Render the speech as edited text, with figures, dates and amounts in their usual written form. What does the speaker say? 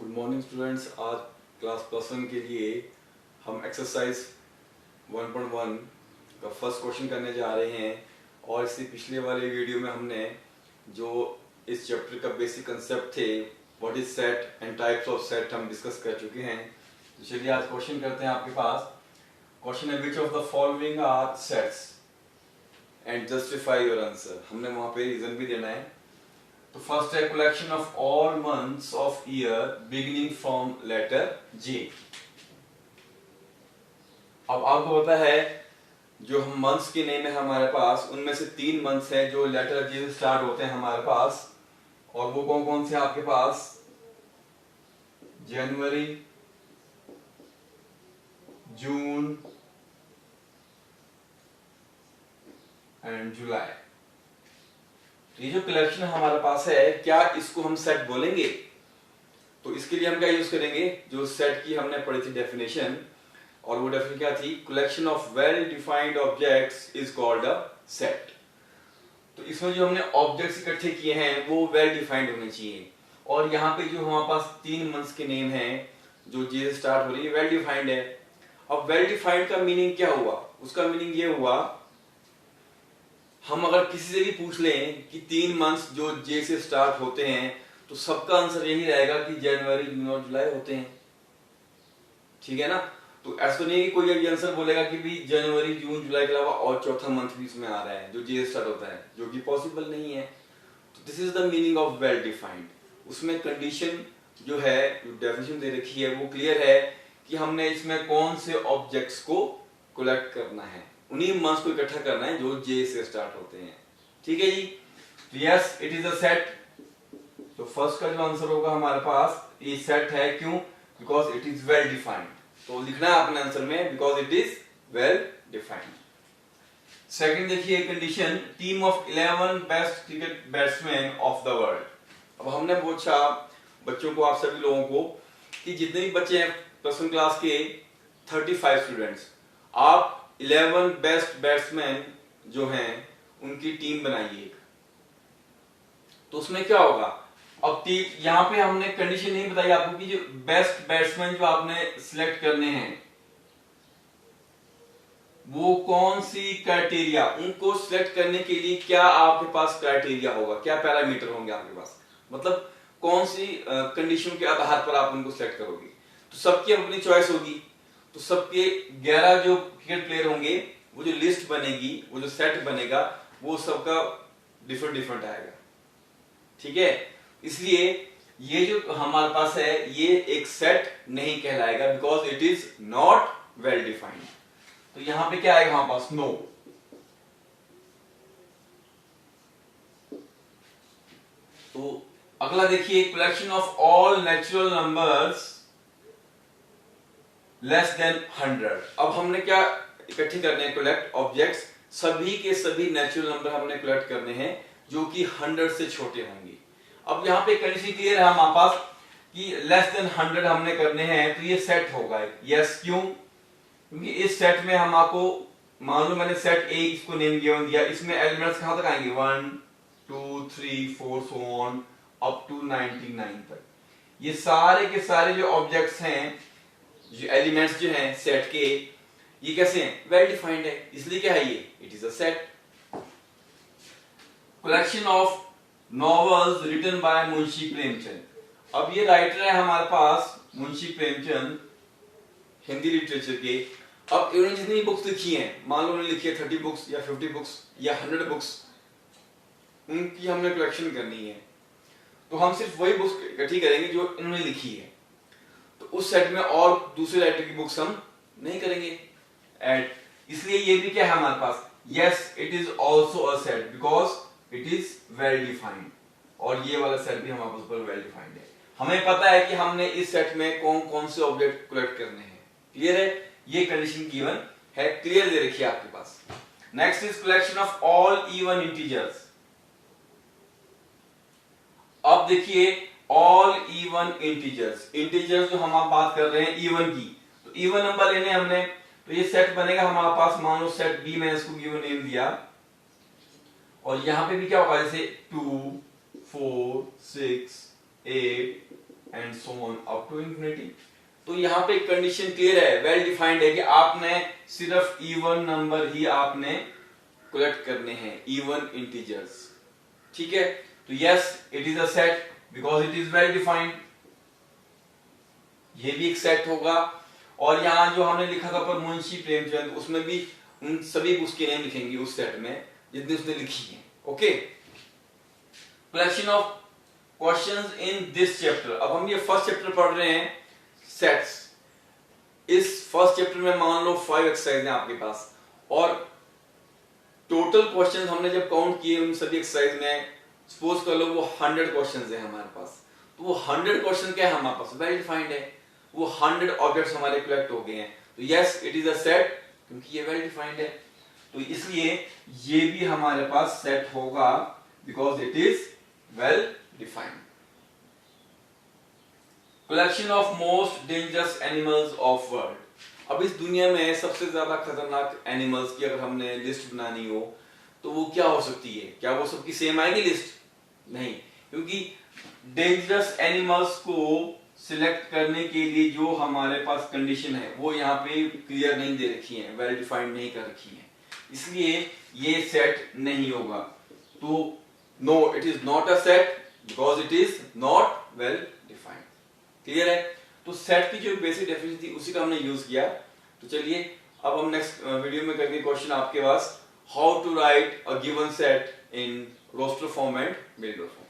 Good morning students. आज class +1 के लिए हम एक्सरसाइज 1.1 का फर्स्ट क्वेश्चन करने जा रहे हैं। और इससे पिछले वाले वीडियो में हमने जो इस चैप्टर का बेसिक कंसेप्ट थे, what is set and types of set, हम डिस्कस कर चुके हैं। तो चलिए आज क्वेश्चन करते हैं। आपके पास क्वेश्चन है, which of the following are sets and justify your answer. हमने वहां पे रीजन भी देना है। तो फर्स्ट है, collection of all months of year beginning from letter J. अब आपको पता है जो हम मंथ्स के नेम है हमारे पास, उनमें से 3 मंथ्स हैं जो लेटर जे से स्टार्ट होते हैं हमारे पास। और वो कौन कौन से आपके पास? जनवरी, जून एंड जुलाई। ये जो कलेक्शन हमारे पास है, क्या इसको हम सेट बोलेंगे? तो इसके लिए हम क्या यूज करेंगे? जो सेट की हमने पढ़ी थी डेफिनेशन, और वो डेफिनेशन क्या थी? Collection of well defined objects is called a set. तो इसमें जो हमने ऑब्जेक्ट्स इकट्ठे किए हैं वो वेल डिफाइंड होने चाहिए। और यहाँ पे जो हमारे पास 3 मंथ्स के नेम हैं जो जे से स्टार्ट हो रही है, वेल डिफाइंड है। अब वेल डिफाइंड का मीनिंग क्या हुआ? उसका मीनिंग ये हुआ, हम अगर किसी से भी पूछ लें कि 3 मंथ्स जो जे से स्टार्ट होते हैं, तो सबका आंसर यही रहेगा कि जनवरी, जून और जुलाई होते हैं। ठीक है ना? तो ऐसा तो नहीं है कि कोई अभी आंसर बोलेगा कि भी जनवरी, जून, जुलाई के अलावा और चौथा मंथ भी इसमें आ रहा है जो जे से स्टार्ट होता है, जो कि पॉसिबल नहीं है। तो this is the meaning of well defined. उसमें कंडीशन जो है, जो डेफिनेशन दे रखी है, वो क्लियर है कि हमने इसमें कौन से ऑब्जेक्ट्स को कलेक्ट करना है, उन्हीं मंथ्स को इकट्ठा करना है जो जे से स्टार्ट होते हैं। ठीक है जी? तो yes, it is a set. तो फर्स्ट का जो आंसर होगा हमारे पास, ये सेट है। क्यों? Because it is well defined. तो लिखना है अपने आंसर में, because it is well defined. Second देखिए condition, team of 11 best cricket batsman of the world. अब हमने पूछा बच्चों को, आप सभी लोगों को, कि जितने भी बच्चे हैं +1 क्लास के 35 स्टूडेंट्स, आप 11 बेस्ट बैट्समैन जो हैं उनकी टीम बनाइए। तो उसमें क्या होगा? अब यहां पे हमने कंडीशन नहीं बताई आपको कि जो बेस्ट बैट्समैन जो आपने सिलेक्ट करने हैं वो कौन सी क्राइटेरिया, उनको सिलेक्ट करने के लिए क्या आपके पास क्राइटेरिया होगा, क्या पैरामीटर होंगे आपके पास, मतलब कौन सी कंडीशन के आधार पर आप उनको सिलेक्ट करोगे। तो सबकी अपनी चॉइस होगी। तो सबके 11 जो क्रिकेट प्लेयर होंगे, वो जो लिस्ट बनेगी, वो जो सेट बनेगा, वो सबका डिफरेंट डिफरेंट आएगा। ठीक है? इसलिए ये जो हमारे पास है, ये एक सेट नहीं कहलाएगा, because it is not well defined. तो यहां पे क्या आएगा हमारे पास? नो। तो अगला देखिए, collection of all natural numbers less than 100। अब हमने क्या इकट्ठे करने हैं? कलेक्ट ऑब्जेक्ट्स, सभी के सभी नेचुरल नंबर हमने कलेक्ट करने हैं जो कि 100 से छोटे होंगे। अब यहाँ पे कंडीशन क्लियर है हमारे पास कि लेस देन 100 हमने करने हैं, तो ये सेट होगा। यस, क्यों? क्योंकि इस सेट में हम आपको, मान लो मैंने सेट ए इसको नेम दिया, इसमें एलिमेंट्स कहां तक आएंगे? 1 2 3 4 सो ऑन अप टू 99 तक। ये सारे के सारे जो ऑब्जेक्ट्स हैं, जो एलिमेंट्स जो हैं सेट के, ये कैसे हैं? वेल डिफाइंड है। इसलिए क्या है ये? It is a set. Collection of novels written by Munshi Premchand. अब ये राइटर है हमारे पास मुंशी प्रेमचंद, हिंदी लिटरेचर के। अब इन्होंने जितनी बुक्स लिखी हैं, मान लो उन्होंने लिखी है 30 बुक्स या 50 बुक्स या 100 बुक्स, उनकी हमने कलेक्शन करनी है। तो हम सिर्फ वही बुक्स इकट्ठी करेंगे जो इन्होंने लिखी है। तो उस सेट में और दूसरे राइटर की बुक्स हम नहीं करेंगे ऐड। इसलिए ये भी क्या है हमारे पास? Yes, it is also a set, because it is well defined. और ये वाला सेट भी हमारे पास वेल डिफाइंड है। हमें पता है कि हमने इस सेट में कौन कौन से ऑब्जेक्ट कलेक्ट करने हैं। क्लियर है? ये कंडीशन गिवन है, क्लियर दे रखी है आपके पास। Next is collection of all even integers. अब देखिए, ऑल इवन इंटीजर्स, इंटीजर्स जो हम आप बात कर रहे हैं इवन की, तो इवन नंबर लेने हमने, तो ये सेट बनेगा हमारे पास। मान लो सेट बी, मैंने इसको गिवन नेम दिया, और यहां पे भी क्या होगा? जैसे 2 4 6 8 and so on up to infinity. तो यहाँ पे कंडीशन क्लियर है, वेल डिफाइंड है कि आपने सिर्फ इवन नंबर ही आपने कलेक्ट करने हैं, इवन इंटीजर्स। ठीक है, तो yes it is a set because it is well defined, ये भी एक सेट होगा। और यहाँ जो हमने लिखा था पर मुंशी प्रेमचंद, उसमें भी उन सभी उसके नेम लिखेंगे उस सेट में जितने उसने लिखी है। Okay, collection of questions in this chapter. अब हम ये फर्स्ट चैप्टर पढ़ रहे हैं सेट्स। इस फर्स्ट चैप्टर में मान लो 5 एक्सरसाइज हैं आपके पास, और टोटल क्वेश्चंस हमने जब काउंट किए उन सभी एक्सरसाइज में, सपोज कर लो वो 100 क्वेश्चंस हैं हमारे पास। तो वो 100 क्वेश्चन क्या है हमारे पास, वेल डिफाइंड है, वो 100 ऑब्जेक्ट्स हमारे कलेक्ट हो गए हैं। तो yes it is a set क्योंकि ये वेल डिफाइंड है, तो इसलिए ये भी हमारे पास सेट होगा because it is well defined. Collection of most dangerous animals of world. अब इस दुनिया में सबसे ज्यादा खतरनाक एनिमल्स की अगर हमने लिस्ट बनानी हो तो वो क्या हो सकती है? क्या वो सबकी सेम आएगी लिस्ट? नहीं, क्योंकि डेंजरस एनिमल्स को सिलेक्ट करने के लिए जो हमारे पास कंडीशन है वो यहाँ पे क्लियर नहीं दे रखी है, वेल डिफाइंड नहीं कर रखी है, इसलिए ये सेट नहीं होगा। तो no it is not a set because it is not well defined. Clear है? तो सेट की जो बेसिक डेफिनेशन थी उसी का हमने यूज किया। तो चलिए अब हम नेक्स्ट वीडियो में करके क्वेश्चन आपके पास, how to write a given set in roster form and builder form.